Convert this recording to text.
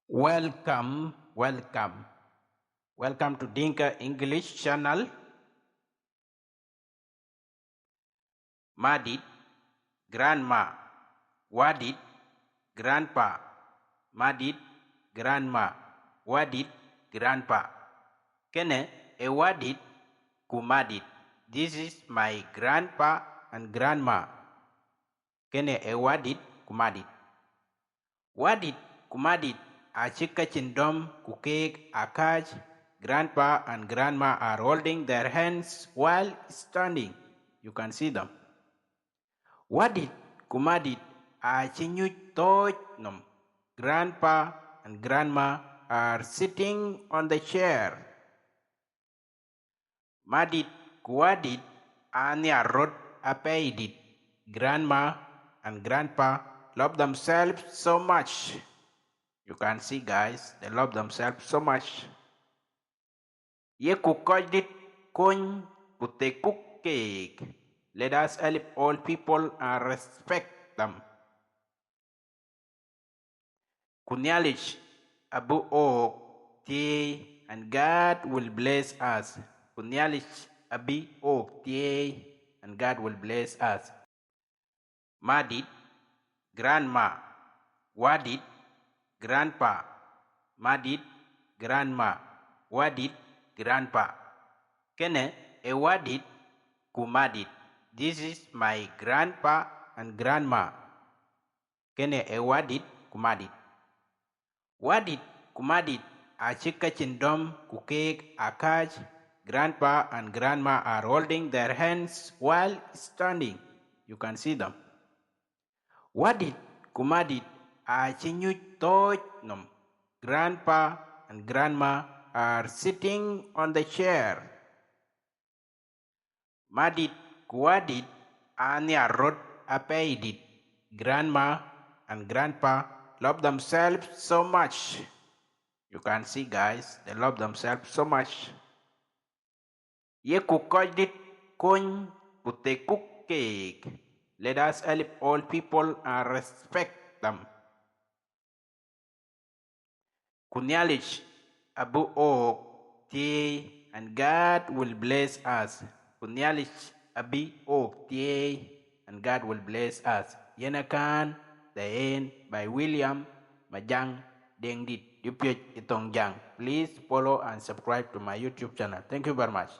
Welcome to Dinka English channel. Madid, grandma. Wadid, grandpa. Madid, grandma. Wadid, grandpa. Kene, e wadid, kumadid. This is my grandpa and grandma. Kene, e wadid, kumadid. Wadid, kumadid. Achika chindom, kukek, akaj. Grandpa and grandma are holding their hands while standing. You can see them. Wadid, kumadid, achinyuj toj nom. Grandpa and grandma are sitting on the chair. Madid, kuwadid, anya rot apaidid. Grandma and grandpa love themselves so much. You can see, guys, they love themselves so much. Ye kukojdit kun kutekuk cake. Let us help all people and respect them. Kunyalich abu o tie and God will bless us. Kunyalich abi o tie and God will bless us. Madid, grandma. Wadid, grandpa. Madid, grandma. Wadid, grandpa. Kene, e wadid, kumadid. This is my grandpa and grandma. Kene e wadid, kumadid. Wadid, kumadid, achika chindom, kukek, akaj. Grandpa and grandma are holding their hands while standing. You can see them. Wadid, kumadid, achinyuj toj nom. Grandpa and grandma are sitting on the chair. Madid, kuwadid, anya rot apaidid. Grandma and grandpa love themselves so much. You can see, guys, they love themselves so much. Ye kukojdit kun kutekuk cake. Let us help all people and respect them. Kunyalich abu o tie and God will bless us. Kunyalich abi o tie and God will bless us. Yenakan the end by William Majang Dengdit Dupiet Itong Jang. Please follow and subscribe to my YouTube channel. Thank you very much.